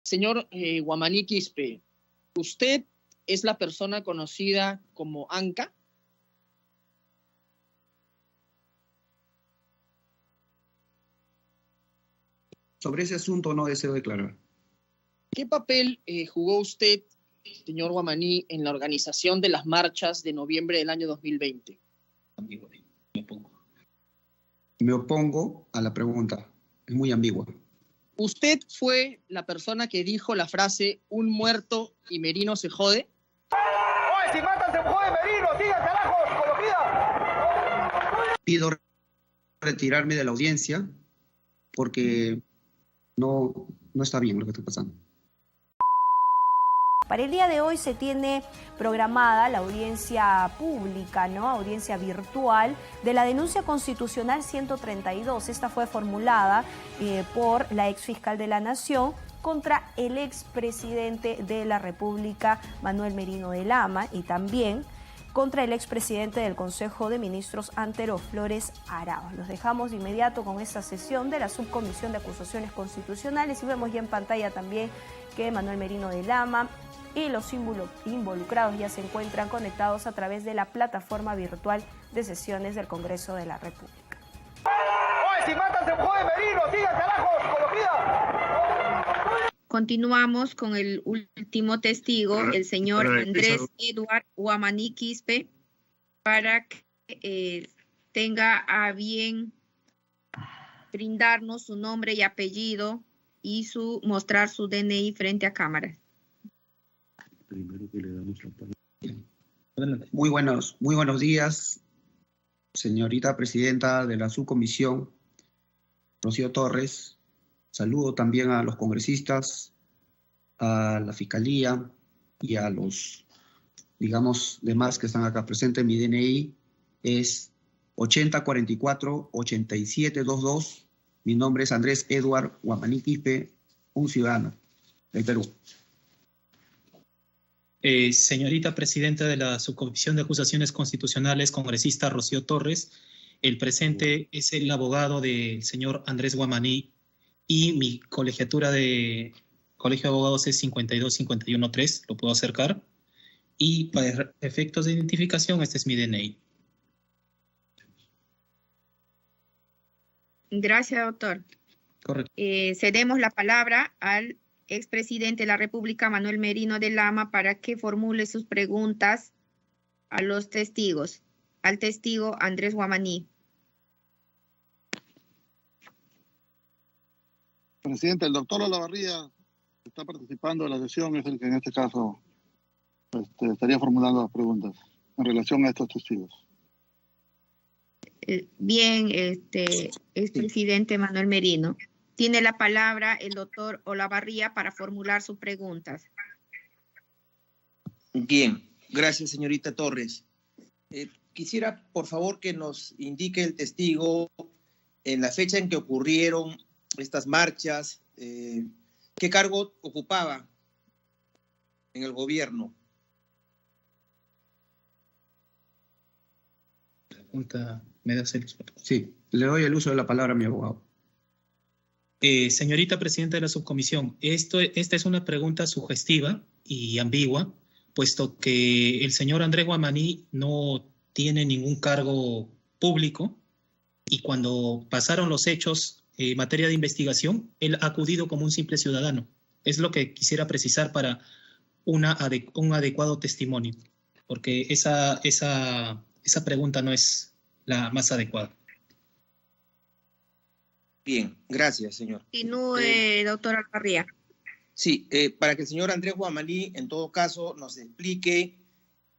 Señor Wamani Quispe, ¿usted es la persona conocida como Anca? Sobre ese asunto no deseo declarar. ¿Qué papel jugó usted, señor Wamani, en la organización de las marchas de noviembre del año 2020? Me opongo a la pregunta. Es muy ambigua. ¿Usted fue la persona que dijo la frase "un muerto y Merino se jode"? ¡Oye, si matan se jode Merino! ¡Sigan carajo! ¡Con lo pida! Pido retirarme de la audiencia porque no está bien lo que está pasando. Para el día de hoy se tiene programada la audiencia pública, ¿no? Audiencia virtual de la denuncia constitucional 132. Esta fue formulada por la exfiscal de la Nación contra el expresidente de la República, Manuel Merino de Lama, y también contra el expresidente del Consejo de Ministros, Antero Flores Arauz. Los dejamos de inmediato con esta sesión de la Subcomisión de Acusaciones Constitucionales y vemos ya en pantalla también que Manuel Merino de Lama y los involucrados ya se encuentran conectados a través de la plataforma virtual de sesiones del Congreso de la República. ¡Oye, si matan se jode Merino! ¡Sigan carajo! ¡Con lo pida! Continuamos con el último testigo, el señor Andrés Eduard Wamani Quispe, para que tenga a bien brindarnos su nombre y apellido y mostrar su DNI frente a cámara. Primero que le damos la palabra. Muy buenos días, señorita presidenta de la subcomisión, Rocío Torres. Saludo también a los congresistas, a la fiscalía y a los, digamos, demás que están acá presentes. Mi DNI es 8044-8722. Mi nombre es Andrés Eduard Wamani Quispe, un ciudadano del Perú. Señorita presidenta de la Subcomisión de Acusaciones Constitucionales, congresista Rocío Torres, el presente es el abogado del señor Andrés Wamani y mi colegiatura de Colegio de Abogados es 52513, lo puedo acercar. Y para efectos de identificación, este es mi DNI. Gracias, doctor. Correcto. Cedemos la palabra al expresidente de la República, Manuel Merino de Lama, para que formule sus preguntas a los testigos. Al testigo Andrés Wamani. Presidente, el doctor Olavarría está participando de la sesión, es el que en este caso estaría formulando las preguntas en relación a estos testigos. Bien, expresidente Manuel Merino. Tiene la palabra el doctor Olavarría para formular sus preguntas. Bien, gracias, señorita Torres. Quisiera, por favor, que nos indique el testigo en la fecha en que ocurrieron estas marchas, ¿qué cargo ocupaba en el gobierno? ¿Me das el uso? Sí, le doy el uso de la palabra a mi abogado. Señorita presidenta de la subcomisión, esta es una pregunta sugestiva y ambigua, puesto que el señor Andrés Wamani no tiene ningún cargo público y cuando pasaron los hechos en materia de investigación, él ha acudido como un simple ciudadano. Es lo que quisiera precisar para un adecuado testimonio, porque esa pregunta no es la más adecuada. Bien, gracias, señor. Continúe, doctor Olavarría. Sí, para que el señor Andrés Wamani, en todo caso, nos explique,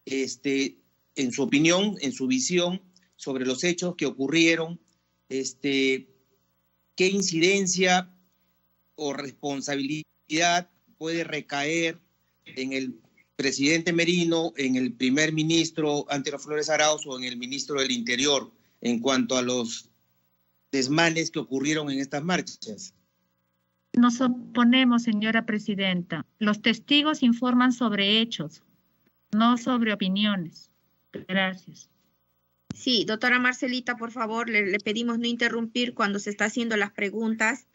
en su opinión, en su visión, sobre los hechos que ocurrieron, qué incidencia o responsabilidad puede recaer en el presidente Merino, en el primer ministro Antero Flores Arauz o en el ministro del Interior en cuanto a los desmanes que ocurrieron en estas marchas. Nos oponemos, señora presidenta. Los testigos informan sobre hechos, no sobre opiniones. Gracias. Sí, doctora Marcelita, por favor, le pedimos no interrumpir cuando se está haciendo las preguntas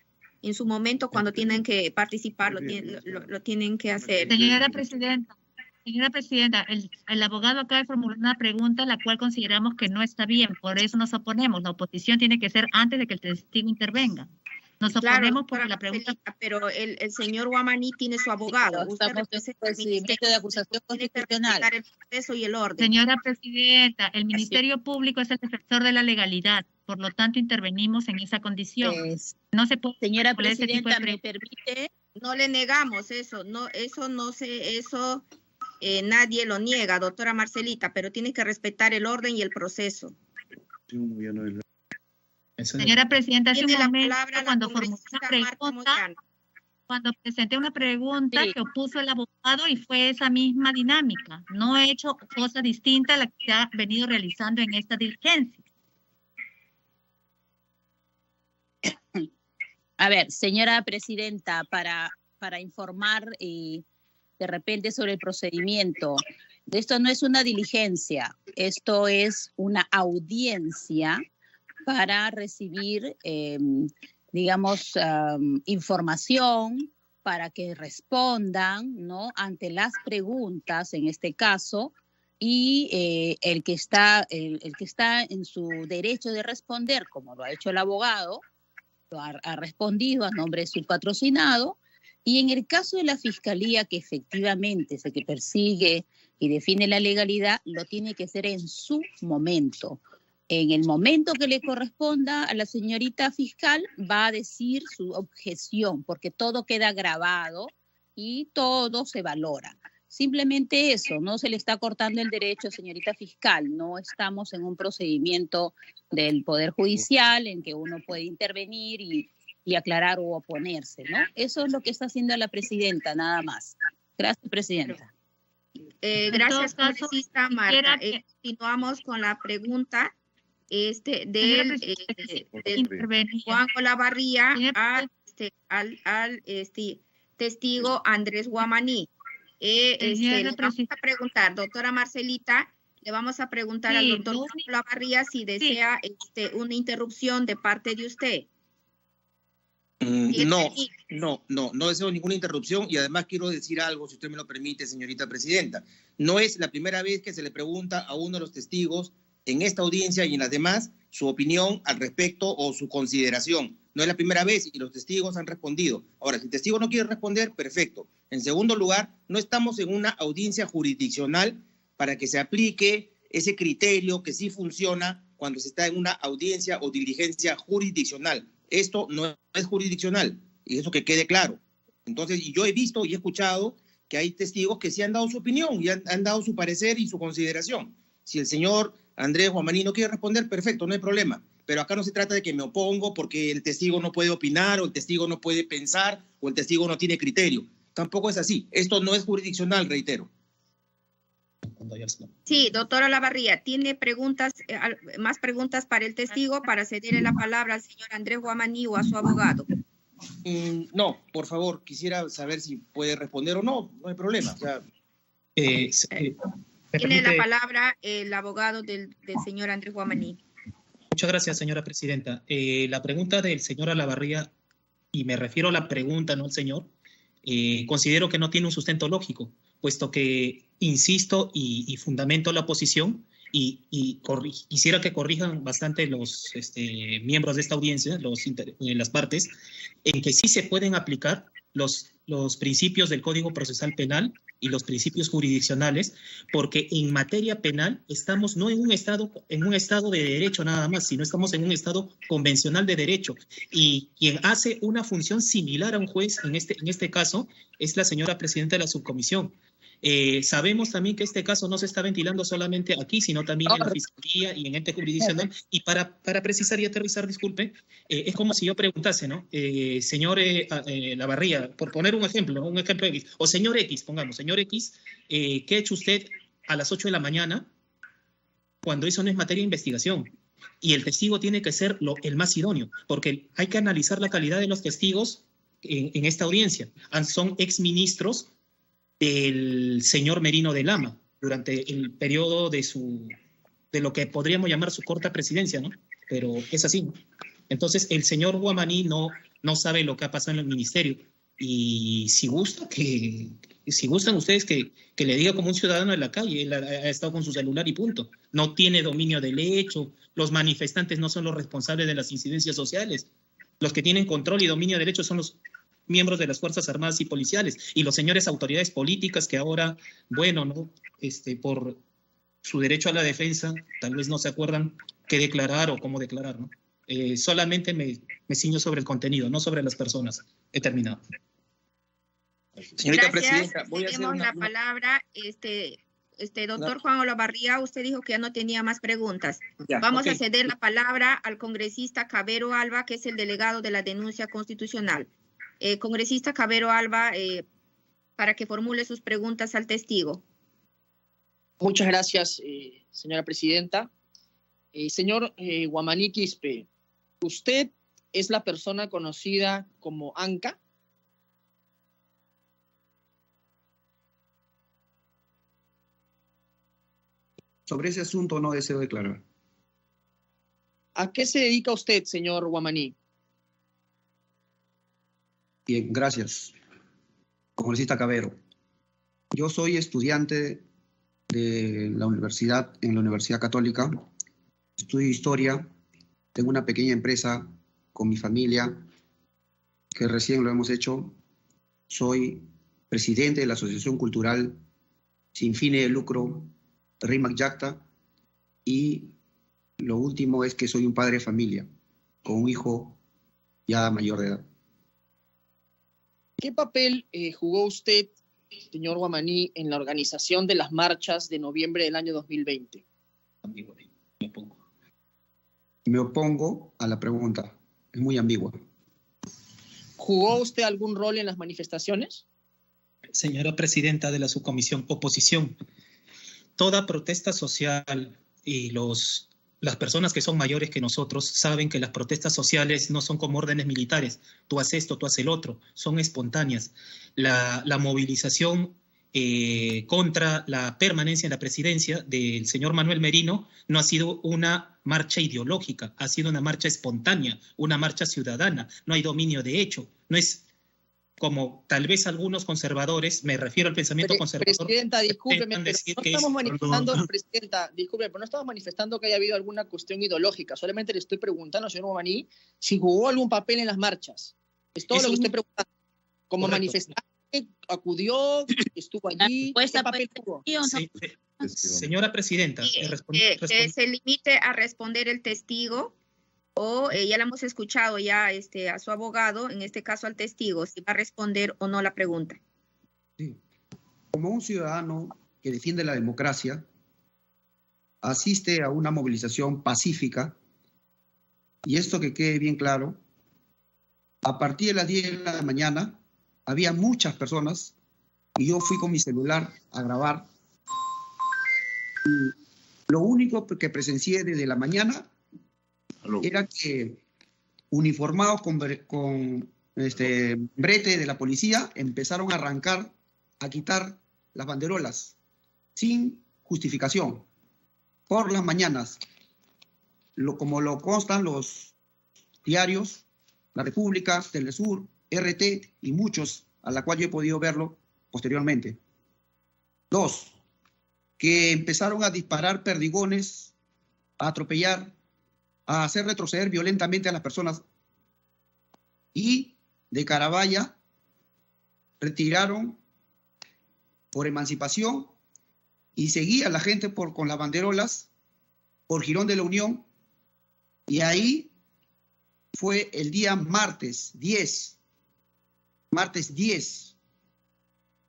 en su momento cuando tienen que participar lo tienen que hacer. Señora Presidenta, el abogado acaba de formular una pregunta la cual consideramos que no está bien, por eso nos oponemos. La oposición tiene que ser antes de que el testigo intervenga. Nos oponemos porque la pregunta... Pero el señor Wamani tiene su abogado. Usted representa el Ministerio de Acusación Constitucional. El proceso y el orden. Señora Presidenta, el Ministerio Público es el defensor de la legalidad, por lo tanto intervenimos en esa condición. No se puede... Señora Presidenta, ¿me permite? No le negamos eso, nadie lo niega, doctora Marcelita, pero tiene que respetar el orden y el proceso. Señora Presidenta, hace un momento cuando presenté una pregunta que opuso el abogado y fue esa misma dinámica. No he hecho cosa distinta a la que se ha venido realizando en esta diligencia. A ver, señora Presidenta, para informar de repente sobre el procedimiento, esto no es una diligencia, esto es una audiencia para recibir, digamos, información para que respondan, ¿no?, ante las preguntas, en este caso, y el que está en su derecho de responder, como lo ha hecho el abogado, ha respondido a nombre de su patrocinado, y en el caso de la Fiscalía, que efectivamente es el que persigue y define la legalidad, lo tiene que hacer en su momento. En el momento que le corresponda a la señorita fiscal, va a decir su objeción, porque todo queda grabado y todo se valora. Simplemente eso, no se le está cortando el derecho, señorita fiscal. No estamos en un procedimiento del Poder Judicial en que uno puede intervenir y aclarar o oponerse, ¿no? Eso es lo que está haciendo la presidenta, nada más. Gracias, presidenta. Gracias, congresista Marta. Continuamos con la pregunta del Juan Olavarría al testigo Andrés Wamani. Le vamos a preguntar, doctora Marcelita, le vamos a preguntar al doctor Juan Olavarría si desea una interrupción de parte de usted. No deseo ninguna interrupción y además quiero decir algo, si usted me lo permite, señorita presidenta. No es la primera vez que se le pregunta a uno de los testigos en esta audiencia y en las demás su opinión al respecto o su consideración. No es la primera vez y los testigos han respondido. Ahora, si el testigo no quiere responder, perfecto. En segundo lugar, no estamos en una audiencia jurisdiccional para que se aplique ese criterio que sí funciona cuando se está en una audiencia o diligencia jurisdiccional. Esto no es jurisdiccional, y eso que quede claro. Entonces, y yo he visto y he escuchado que hay testigos que sí han dado su opinión y han dado su parecer y su consideración. Si el señor Andrés Wamani no quiere responder, perfecto, no hay problema. Pero acá no se trata de que me opongo porque el testigo no puede opinar o el testigo no puede pensar o el testigo no tiene criterio. Tampoco es así. Esto no es jurisdiccional, reitero. Sí, doctora Olavarría, ¿tiene más preguntas para el testigo para cederle la palabra al señor Andrés Wamani o a su abogado? No, por favor, quisiera saber si puede responder o no, no hay problema. O sea, tiene la palabra el abogado del señor Andrés Wamani. Muchas gracias, señora presidenta. La pregunta del señor Olavarría, y me refiero a la pregunta, no al señor, considero que no tiene un sustento lógico, puesto que insisto y fundamento la posición y quisiera que corrijan bastante los miembros de esta audiencia, las partes, en que sí se pueden aplicar los principios del Código Procesal Penal y los principios jurisdiccionales, porque en materia penal estamos no en un estado de derecho nada más, sino estamos en un estado convencional de derecho. Y quien hace una función similar a un juez, en este caso, es la señora presidenta de la subcomisión. Sabemos también que este caso no se está ventilando solamente aquí, sino también en la Fiscalía y en ente jurisdiccional. Y para precisar y aterrizar, disculpe, es como si yo preguntase, ¿no? Señor Olavarría, por poner un ejemplo X, o señor X, pongamos, señor X, ¿qué ha hecho usted a las 8 de la mañana cuando eso no es materia de investigación? Y el testigo tiene que ser el más idóneo, porque hay que analizar la calidad de los testigos en esta audiencia. Son exministros del señor Merino de Lama durante el periodo de lo que podríamos llamar su corta presidencia, ¿no? Pero es así, ¿no? Entonces, el señor Wamani no no sabe lo que ha pasado en el ministerio. Y si gustan ustedes que le diga como un ciudadano de la calle, él ha estado con su celular y punto. No tiene dominio del hecho, los manifestantes no son los responsables de las incidencias sociales. Los que tienen control y dominio del hecho son los miembros de las Fuerzas Armadas y policiales y los señores autoridades políticas que ahora, bueno, ¿no? Por su derecho a la defensa, tal vez no se acuerdan qué declarar o cómo declarar, ¿no? Solamente me ciño sobre el contenido, no sobre las personas. He terminado. Señorita Gracias. Presidenta, voy a hacer la palabra, doctor Juan Olavarría, usted dijo que ya no tenía más preguntas. Vamos a ceder la palabra al congresista Cabero Alba, que es el delegado de la denuncia constitucional. Congresista Cabero Alba, para que formule sus preguntas al testigo. Muchas gracias, señora presidenta. Señor Wamani Quispe, ¿usted es la persona conocida como Anca? Sobre ese asunto no deseo declarar. ¿A qué se dedica usted, señor Wamani? Bien, gracias. Congresista Cabero. Yo soy estudiante de la universidad, en la Universidad Católica. Estudio historia. Tengo una pequeña empresa con mi familia que recién lo hemos hecho. Soy presidente de la Asociación Cultural sin fines de lucro Rimac Yacta, y lo último es que soy un padre de familia con un hijo ya mayor de edad. ¿Qué papel jugó usted, señor Wamani, en la organización de las marchas de noviembre del año 2020? Me opongo a la pregunta, es muy ambigua. ¿Jugó usted algún rol en las manifestaciones? Señora presidenta de la subcomisión, oposición. Toda protesta social y las personas que son mayores que nosotros saben que las protestas sociales no son como órdenes militares. Tú haces esto, tú haces el otro. Son espontáneas. La movilización contra la permanencia en la presidencia del señor Manuel Merino no ha sido una marcha ideológica, ha sido una marcha espontánea, una marcha ciudadana. No hay dominio de hecho. No es como tal vez algunos conservadores, me refiero al pensamiento conservador. Presidenta, discúlpeme, pero no estamos manifestando, presidenta, discúlpeme, pero no estamos manifestando que haya habido alguna cuestión ideológica. Solamente le estoy preguntando, señor Wamani, si jugó algún papel en las marchas. Es todo lo que usted pregunta. Como manifestante, acudió, estuvo allí, ¿qué papel jugó? Sí. Señora presidenta, que se limite a responder el testigo. O ya la hemos escuchado ya a su abogado, en este caso al testigo, si va a responder o no la pregunta. Sí. Como un ciudadano que defiende la democracia, asiste a una movilización pacífica, y esto que quede bien claro, a partir de las 10 de la mañana había muchas personas y yo fui con mi celular a grabar. Y lo único que presencié desde la mañana era que uniformados con brete de la policía empezaron a arrancar, a quitar las banderolas sin justificación por las mañanas, como lo constan los diarios, La República, Telesur, RT y muchos, a la cual yo he podido verlo posteriormente. 2, que empezaron a disparar perdigones, a atropellar, a hacer retroceder violentamente a las personas, y de Carabaya retiraron por Emancipación y seguía la gente con las banderolas por Jirón de la Unión, y ahí fue el día martes 10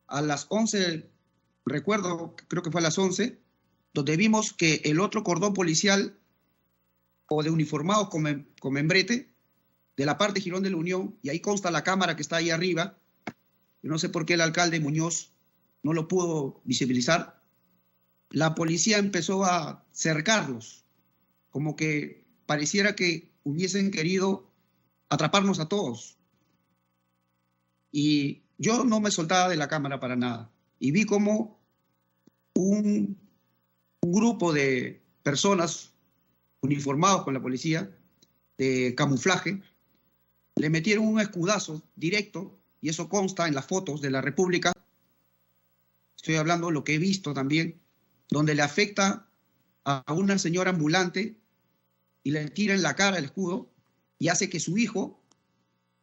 a las 11, recuerdo, creo que fue a las 11, donde vimos que el otro cordón policial o de uniformados con membrete de la parte de Jirón de la Unión, y ahí consta la cámara que está ahí arriba. Yo no sé por qué el alcalde Muñoz no lo pudo visibilizar. La policía empezó a cercarlos, como que pareciera que hubiesen querido atraparnos a todos. Y yo no me soltaba de la cámara para nada. Y vi como un grupo de personas uniformados con la policía, de camuflaje, le metieron un escudazo directo, y eso consta en las fotos de la República. Estoy hablando de lo que he visto también, donde le afecta a una señora ambulante y le tira en la cara el escudo y hace que su hijo,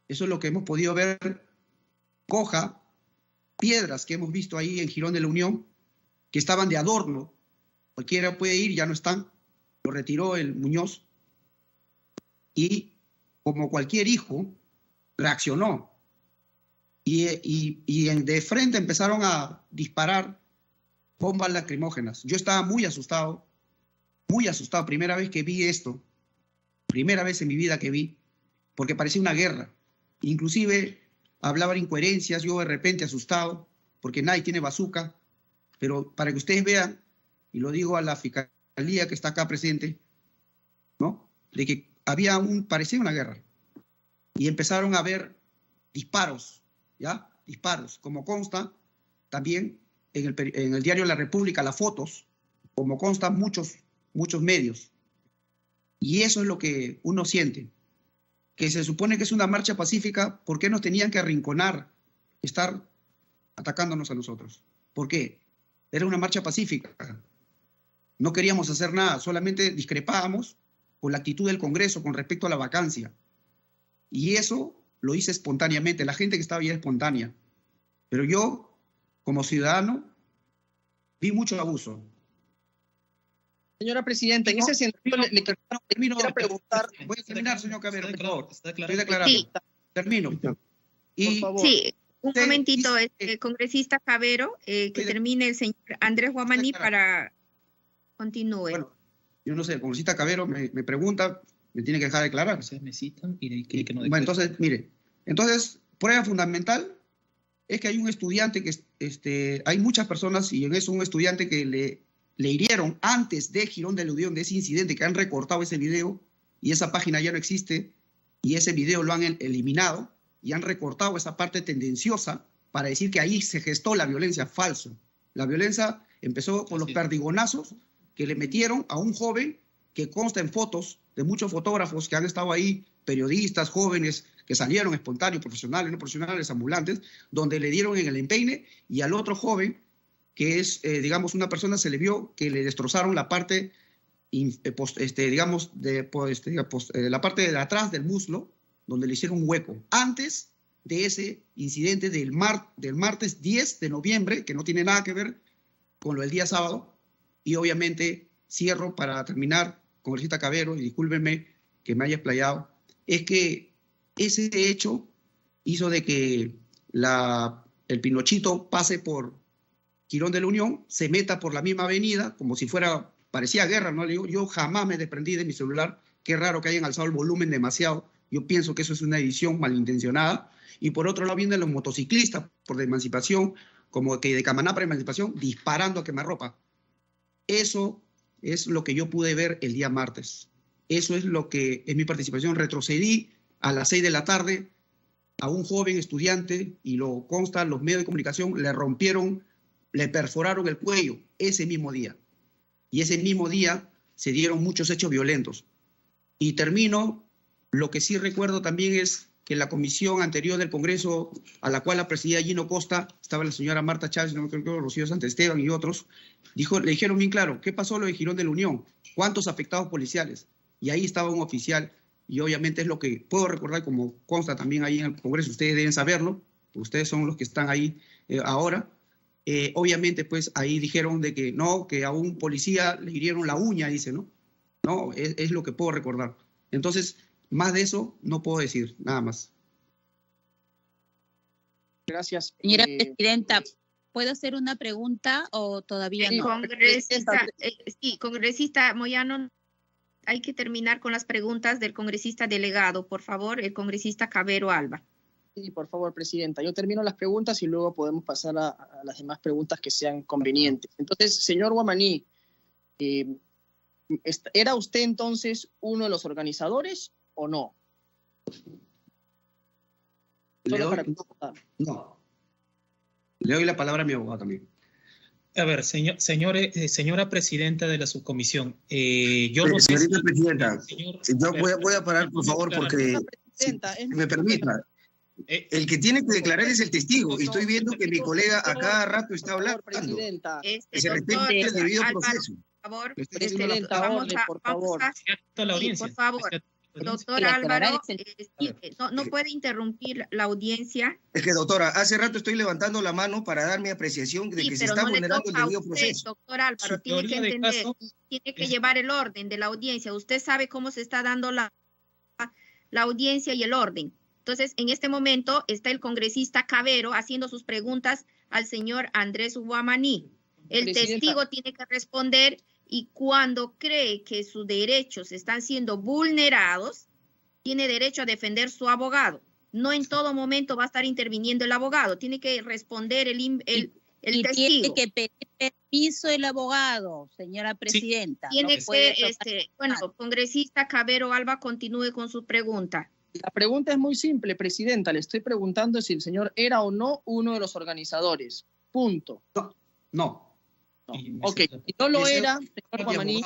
eso es lo que hemos podido ver, coja piedras que hemos visto ahí en Girón de la Unión, que estaban de adorno. Cualquiera puede ir, ya no están. Lo retiró el Muñoz. Y como cualquier hijo, reaccionó. Y de frente empezaron a disparar bombas lacrimógenas. Yo estaba muy asustado, primera vez que vi esto, primera vez en mi vida que vi, porque parecía una guerra. Inclusive hablaban incoherencias, yo de repente asustado, porque nadie tiene bazooka, pero para que ustedes vean, y lo digo a la fiscalía que está acá presente, ¿no? De que parecía una guerra. Y empezaron a ver disparos, ¿ya? Disparos, como consta también en el diario La República, las fotos, como constan muchos medios. Y eso es lo que uno siente, que se supone que es una marcha pacífica. ¿Por qué nos tenían que arrinconar, estar atacándonos a nosotros? ¿Por qué? Era una marcha pacífica. No queríamos hacer nada, solamente discrepábamos con la actitud del Congreso con respecto a la vacancia. Y eso lo hice espontáneamente, la gente que estaba ahí era espontánea. Pero yo, como ciudadano, vi mucho abuso. Señora Presidenta, en ese sentido le quiero preguntar... Voy a terminar, señor Cabero, por favor. Estoy declarando. Sí. Termino. Por favor. Sí, un momentito, congresista Cabero, que termine el señor Andrés Guamaní para continúe. Bueno, yo no sé, el congresista Cabero me pregunta, me tiene que dejar declarar. Me citan y que no. Bueno, entonces, mire, prueba fundamental es que hay un estudiante que, hay muchas personas, y en eso un estudiante que le hirieron antes de Girón de la Unión, de ese incidente, que han recortado ese video, y esa página ya no existe, y ese video lo han eliminado, y han recortado esa parte tendenciosa para decir que ahí se gestó la violencia. Falso. La violencia empezó con los perdigonazos que le metieron a un joven, que consta en fotos de muchos fotógrafos que han estado ahí, periodistas, jóvenes, que salieron espontáneos, profesionales, no profesionales, ambulantes, donde le dieron en el empeine, y al otro joven, que es, digamos, una persona, se le vio que le destrozaron la parte, la parte de atrás del muslo, donde le hicieron un hueco. Antes de ese incidente del martes 10 de noviembre, que no tiene nada que ver con lo del día sábado, y obviamente cierro para terminar, congresista Cabero, y discúlpenme que me haya explayado, es que ese hecho hizo de que el Pinochito pase por Girón de la Unión, se meta por la misma avenida, como si parecía guerra, ¿no? Le digo, yo jamás me desprendí de mi celular, qué raro que hayan alzado el volumen demasiado, yo pienso que eso es una edición malintencionada. Y por otro lado vienen los motociclistas por de Emancipación, como que de Camaná para Emancipación, disparando a quemarropa. Eso es lo que yo pude ver el día martes. Eso es lo que en mi participación retrocedí a las 6 de la tarde a un joven estudiante, y lo consta, los medios de comunicación le perforaron el cuello ese mismo día. Y ese mismo día se dieron muchos hechos violentos. Y termino, lo que sí recuerdo también es que en la comisión anterior del Congreso, a la cual la presidía Gino Costa, estaba la señora Marta Chávez, no creo que Rocío Santesteban y otros, le dijeron bien claro, ¿qué pasó lo de Girón de la Unión? ¿Cuántos afectados policiales? Y ahí estaba un oficial, y obviamente es lo que puedo recordar, como consta también ahí en el Congreso, ustedes deben saberlo, ustedes son los que están ahí ahora. Obviamente, pues ahí dijeron de que no, que a un policía le hirieron la uña, dice, ¿no? No, es lo que puedo recordar. Entonces, más de eso no puedo decir, nada más. Gracias. Señora Presidenta, ¿puedo hacer una pregunta o todavía no? Congresista Moyano, hay que terminar con las preguntas del congresista delegado. Por favor, el congresista Cabero Alba. Sí, por favor, Presidenta. Yo termino las preguntas y luego podemos pasar a las demás preguntas que sean convenientes. Entonces, señor Guamaní, ¿era usted entonces uno de los organizadores o no? No. Le doy la palabra a mi abogado también. A ver, señora presidenta de la subcomisión, yo no sé señorita presidenta, yo voy a parar, por favor, porque Presidenta, si me permita. El que tiene que declarar es el testigo, y estoy viendo que mi colega a cada rato está hablando. Presidenta. Que se respete el debido proceso. Por favor, Presidenta, orden, por favor. Por favor. Doctor Álvaro, no puede interrumpir la audiencia. Es que, doctora, hace rato estoy levantando la mano para dar mi apreciación de que se está vulnerando el debido proceso. Doctor Álvaro, tiene que entender, tiene que llevar el orden de la audiencia. Usted sabe cómo se está dando la audiencia y el orden. Entonces, en este momento está el congresista Cabero haciendo sus preguntas al señor Andrés Guamaní. El testigo tiene que responder, y cuando cree que sus derechos están siendo vulnerados, tiene derecho a defender su abogado. No en todo momento va a estar interviniendo el abogado. Tiene que responder el testigo. Tiene que pedir permiso el abogado, señora presidenta. Sí, tiene que, congresista Cabero Alba, continúe con su pregunta. La pregunta es muy simple, presidenta. Le estoy preguntando si el señor era o no uno de los organizadores. Punto. No. Ok, si no lo era, señor Guamaní,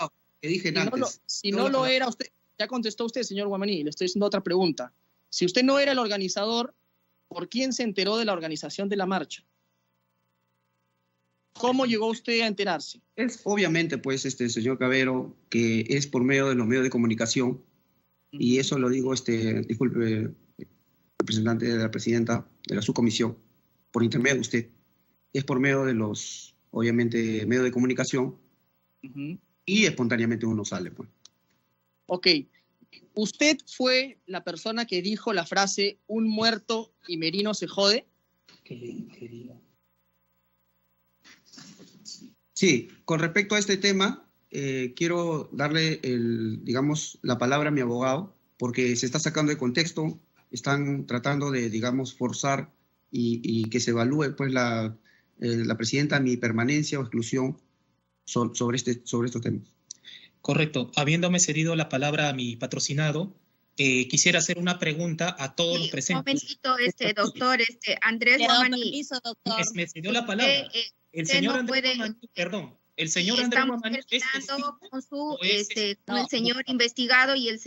si no lo era, usted, ya contestó usted, señor Guamaní, le estoy haciendo otra pregunta. Si usted no era el organizador, ¿por quién se enteró de la organización de la marcha? ¿Cómo llegó usted a enterarse? Es obviamente, pues, señor Cabero, que es por medio de los medios de comunicación, y eso lo digo, disculpe, representante de la presidenta de la subcomisión, por intermedio de usted, es por medio de los, obviamente, medios de comunicación, y espontáneamente uno sale, pues. Ok. ¿Usted fue la persona que dijo la frase "un muerto y Merino se jode"? Sí, con respecto a este tema, quiero darle, la palabra a mi abogado, porque se está sacando de contexto, están tratando de, forzar y que se evalúe, pues, la presidenta mi permanencia o exclusión sobre estos temas. Correcto. Habiéndome cedido la palabra a mi patrocinado, quisiera hacer una pregunta a todos los presentes. Un momentito, doctor, Andrés Guamaní. Me cedió la palabra. El señor Andrés Guamaní, perdón. El señor Andrés Guamaní es testigo, con el señor investigado y el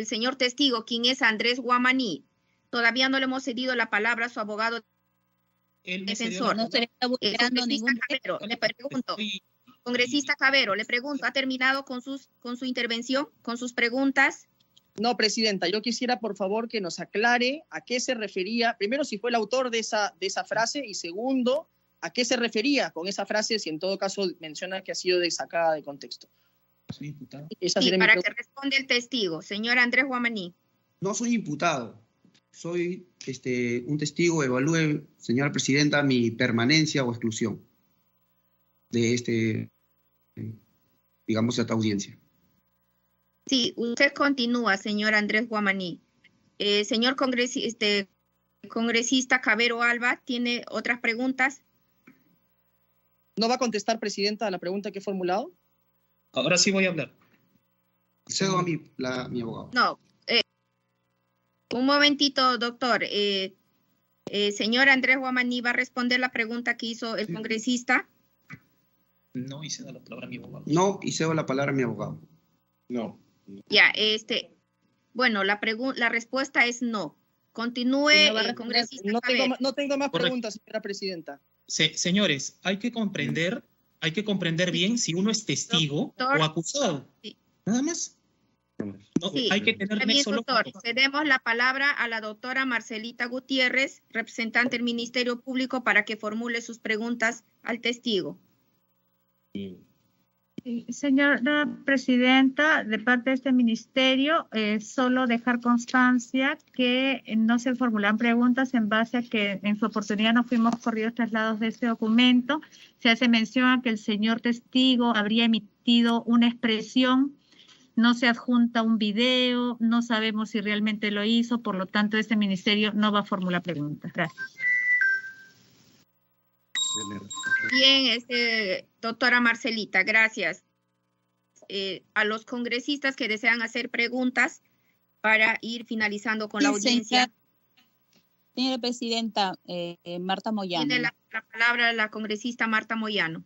señor testigo, quien es Andrés Guamaní. Todavía no le hemos cedido la palabra a su abogado defensor. No se está vulnerando ningún derecho. Le pregunto, congresista Cabero, le pregunto, ¿ha terminado con su intervención, con sus preguntas? No, presidenta, yo quisiera, por favor, que nos aclare a qué se refería, primero, si fue el autor de esa frase, y segundo, a qué se refería con esa frase, si en todo caso menciona que ha sido sacada de contexto. ¿Soy imputado? Sí, para que responda el testigo. Señor Andrés Guamaní. No soy imputado. Soy un testigo. Evalúe, señora presidenta, mi permanencia o exclusión de esta audiencia. Sí, usted continúa, señor Andrés Guamaní. Señor congresista Cabero Alba, ¿tiene otras preguntas? ¿No va a contestar, presidenta, a la pregunta que he formulado? Ahora sí voy a hablar. Cedo a mi abogado. No. Un momentito, doctor. Señor Andrés Guamaní, ¿va a responder la pregunta que hizo el congresista? No, y cedo la palabra a mi abogado. No, y cedo la palabra a mi abogado. No. Ya, bueno, la respuesta es no. Continúe, congresista. No tengo más preguntas, señora presidenta. Señores, hay que comprender bien si uno es testigo o acusado. Sí. Nada más. No, sí. Hay que tener bien, solo. doctor. Cedemos la palabra a la doctora Marcelita Gutiérrez, representante del Ministerio Público, para que formule sus preguntas al testigo. Señora presidenta, de parte de este ministerio, solo dejar constancia que no se formulan preguntas en base a que en su oportunidad no fuimos corridos traslados de este documento. Se hace mención a que el señor testigo habría emitido una expresión, no se adjunta un video, no sabemos si realmente lo hizo, por lo tanto este ministerio no va a formular preguntas. Gracias. Bien, doctora Marcelita, gracias. A los congresistas que desean hacer preguntas para ir finalizando con la audiencia. Señora presidenta, Marta Moyano. Tiene la palabra la congresista Marta Moyano.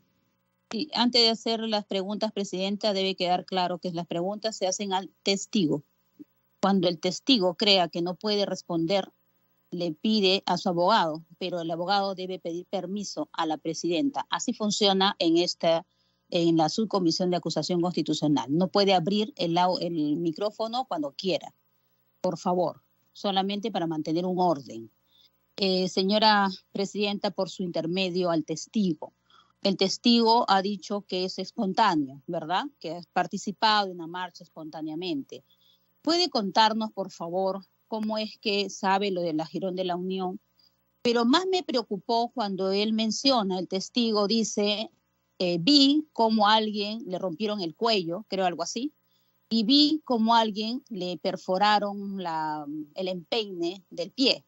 Sí, antes de hacer las preguntas, presidenta, debe quedar claro que las preguntas se hacen al testigo. Cuando el testigo crea que no puede responder, le pide a su abogado, pero el abogado debe pedir permiso a la presidenta. Así funciona en la subcomisión de acusación constitucional. No puede abrir el micrófono cuando quiera. Por favor, solamente para mantener un orden. Señora presidenta, por su intermedio al testigo. El testigo ha dicho que es espontáneo, ¿verdad? Que ha participado en una marcha espontáneamente. ¿Puede contarnos, por favor, cómo es que sabe lo de la Jirón de la Unión? Pero más me preocupó cuando él menciona, el testigo dice, vi cómo a alguien le rompieron el cuello, creo algo así, y vi cómo a alguien le perforaron el empeine del pie.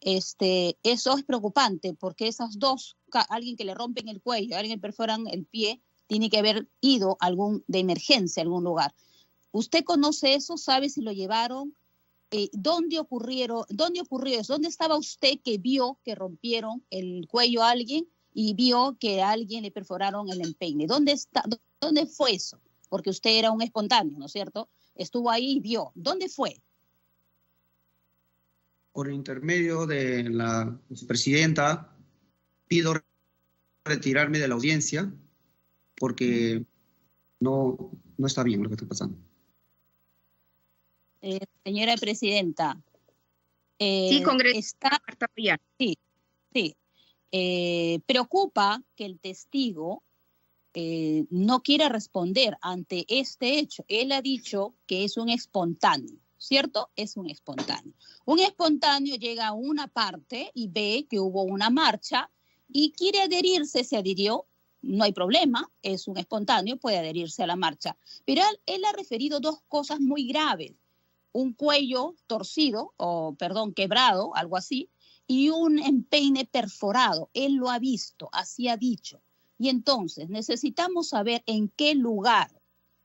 Eso es preocupante porque esas dos, alguien que le rompen el cuello, alguien que le perforan el pie, tiene que haber ido de emergencia a algún lugar. ¿Usted conoce eso? ¿Sabe si lo llevaron? ¿Dónde ocurrió eso? ¿Dónde estaba usted que vio que rompieron el cuello a alguien y vio que a alguien le perforaron el empeine? ¿Dónde fue eso? Porque usted era un espontáneo, ¿no es cierto? Estuvo ahí y vio. ¿Dónde fue? Por intermedio de la presidenta, pido retirarme de la audiencia porque no está bien lo que está pasando. Señora presidenta. Sí, congresista. Sí. Preocupa que el testigo no quiera responder ante este hecho. Él ha dicho que es un espontáneo, ¿cierto? Es un espontáneo. Un espontáneo llega a una parte y ve que hubo una marcha y quiere adherirse, se adhirió, no hay problema, es un espontáneo, puede adherirse a la marcha. Pero él ha referido dos cosas muy graves. Un cuello torcido, quebrado, algo así, y un empeine perforado. Él lo ha visto, así ha dicho. Y entonces necesitamos saber en qué lugar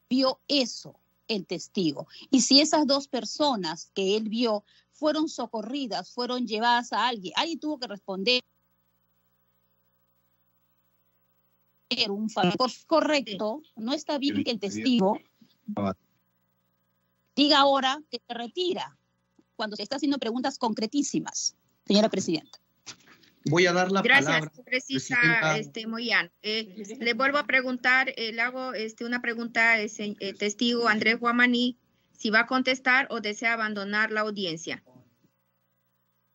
vio eso el testigo. Y si esas dos personas que él vio fueron socorridas, fueron llevadas a alguien tuvo que responder. Un favor correcto, no está bien que el testigo diga ahora que se retira cuando se está haciendo preguntas concretísimas, señora presidenta. Voy a dar la palabra. Gracias, congresista Moyano. Le vuelvo a preguntar, le hago una pregunta al testigo Andrés Guamaní, si va a contestar o desea abandonar la audiencia.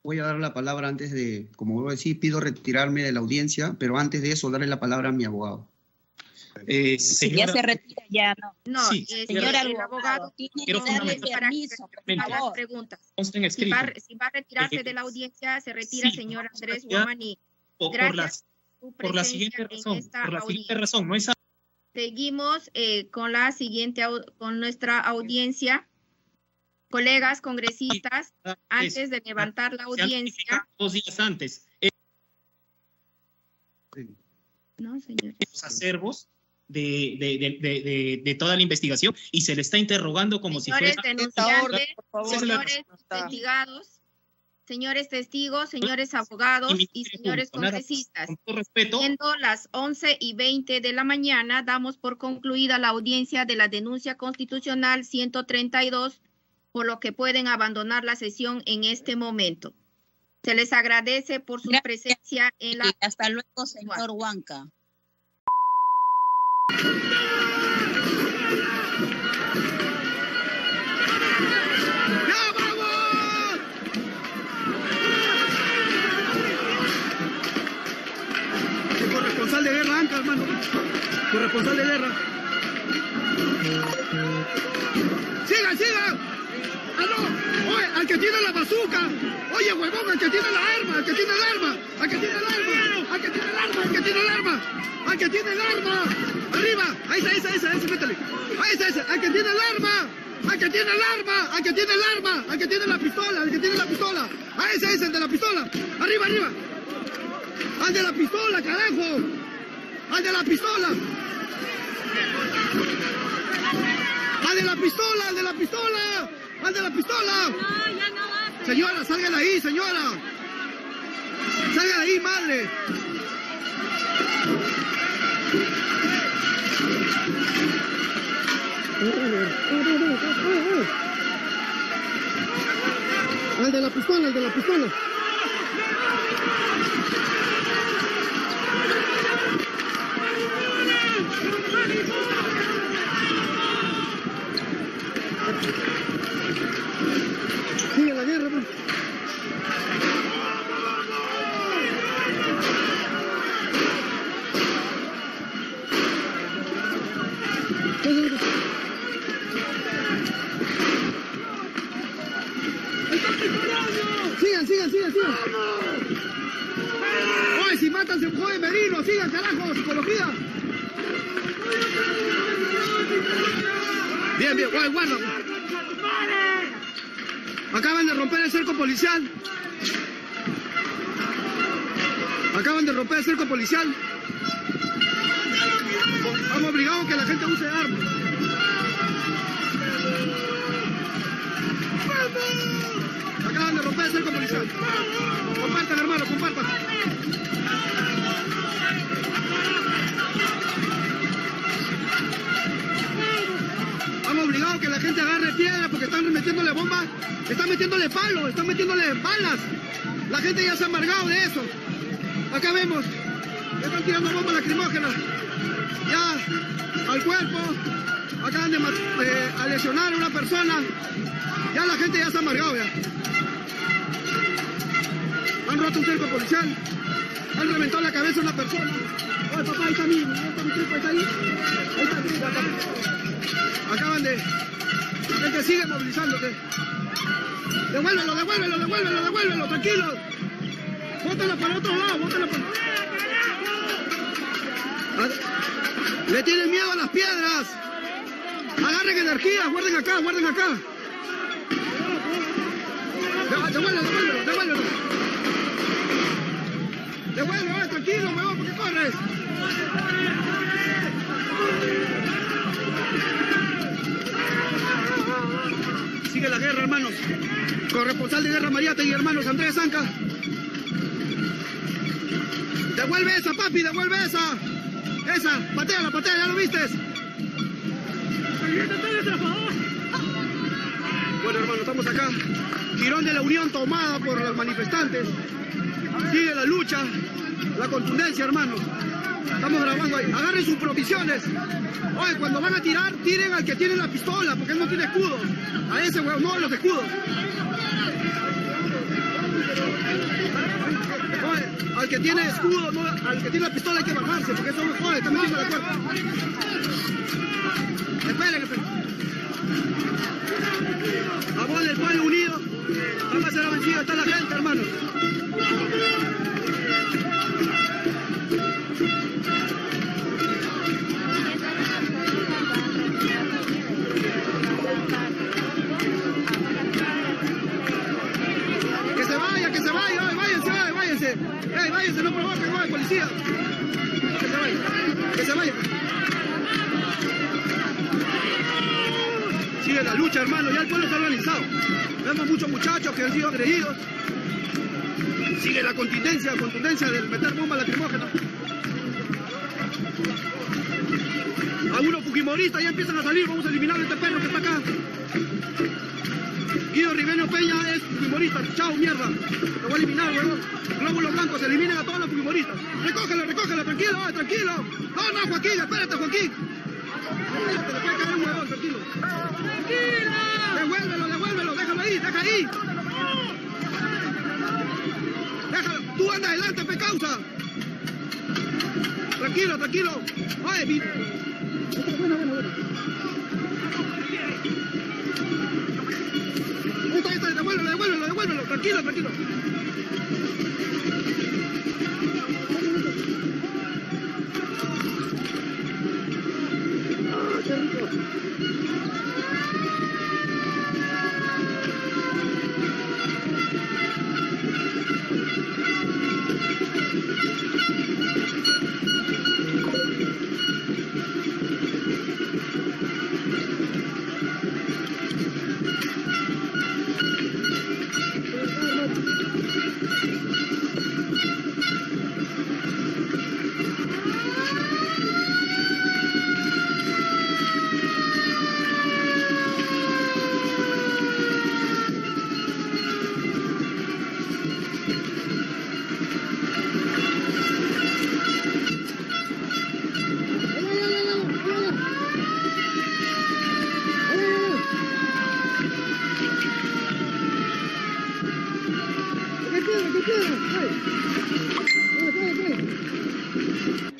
Voy a dar la palabra antes de, como vuelvo a decir, pido retirarme de la audiencia, pero antes de eso darle la palabra a mi abogado. Si ya se retira, ya no. No, sí, señora, el abogado tiene que darle permiso para las preguntas. Si va a retirarse de la audiencia, se retira, sí, señor Andrés Guamaní. Gracias por la siguiente razón. No es... Seguimos con nuestra audiencia. Colegas congresistas, antes de levantar la audiencia. 2 días antes. No, señor. Los acervos de toda la investigación y se le está interrogando como señores si fuera... Denunciantes, señores investigados, señores testigos, señores abogados y señores congresistas. Con todo respeto. Siendo las 11:20 de la mañana, damos por concluida la audiencia de la denuncia constitucional 132, por lo que pueden abandonar la sesión en este momento. Se les agradece por su presencia en la... Hasta luego, señor Huanca. ¡Ya vamos! El corresponsal de guerra, Anca, hermano. Corresponsal de guerra. ¡Sigan! ¡Aló! ¡Oye, al que tiene la bazooka! ¡Oye, huevón, al que tiene la arma! ¡Al que tiene el arma! ¡Al que tiene el arma! ¡Al que tiene el arma! ¡Al que tiene el arma! ¡Al que tiene el arma! ¡Arriba! ¡Ahí está, ese, métele! ¡Ahí está ese! ¡Al que tiene el arma! ¡Al que tiene el arma! ¡Al que tiene el arma! ¡Al que tiene la pistola! ¡Al que tiene la pistola! ¡Ah, ese es el de la pistola! ¡Arriba! ¡Al de la pistola, carajo! ¡Al de la pistola! ¡Al de la pistola! ¡Al de la pistola! ¡Al de la pistola! No, ya no va. Señora, salga de ahí, señora. Salga de ahí, madre. pistola, el de la pistola. Sigue la guerra, pues. Sigan. Oye, si matan se jode Merino, sigan, carajo, psicología. Bien, guarda. Acaban de romper el cerco policial. Han obligado a que la gente use armas. Acaban de romper el cerco policial. Compartan, hermano, compartan. Han obligado a que la gente agarre piedra porque están metiéndole bombas, están metiéndole palos, están metiéndole balas. La gente ya se ha amargado de eso. Acá vemos, están tirando bombas lacrimógenas. Ya al cuerpo, acaban de lesionar a una persona. Ya la gente ya se ha amargado ya. Han roto un cerco policial, han reventado la cabeza a una persona. Oye, papá, ahí está mi tripa, está ahí. Ahí está mi tripa, acaban de... La gente sigue movilizándose. Devuélvelo, tranquilos. Bótala para otro lado, Le tienen miedo a las piedras. Agarren energía, guarden acá. Devuélvelo, tranquilo, huevón, ¿por qué corres? Sigue la guerra, hermanos. Corresponsal de Guerra Mariátegui, hermanos, Andrés Zanca. Devuelve esa, papi, devuelve esa. Esa, patea, ya lo vistes. Bueno, hermano, estamos acá. Jirón de la Unión tomada por los manifestantes. Sigue la lucha, la contundencia, hermanos. Estamos grabando ahí. Agarren sus provisiones. Oye, cuando van a tirar, tiren al que tiene la pistola, porque él no tiene escudo. A ese huevo, no a los escudos. Oye, al que tiene escudo, no, al que tiene la pistola hay que bajarse, porque eso no jode, está metiendo la cuerda. Esperen. A voz del pueblo unido, vamos a ser vencidos, está la gente, hermanos. Váyanse, no provoquen, no hay policía. Que se vaya. Sigue la lucha, hermano, ya el pueblo está organizado. Vemos muchos muchachos que han sido agredidos. Sigue la contundencia del meter bombas lacrimógenas. Algunos fujimoristas ya empiezan a salir, vamos a eliminar a este perro que está acá. Guido Ribeño Peña es fujimorista, chao, mierda. Lo voy a eliminar, weón. Glóbulos blancos, eliminen a todos los fujimoristas. Recógelo, tranquilo. No, Joaquín, espérate, Joaquín. Te le puede caer un huevón, tranquilo. Devuélvelo, déjalo ahí. Déjalo, tú anda adelante, causa. Tranquilo. Oye, bueno. Devuélvelo, tranquilo. Qué rico. piedra! ¡Ay! ¡Ay!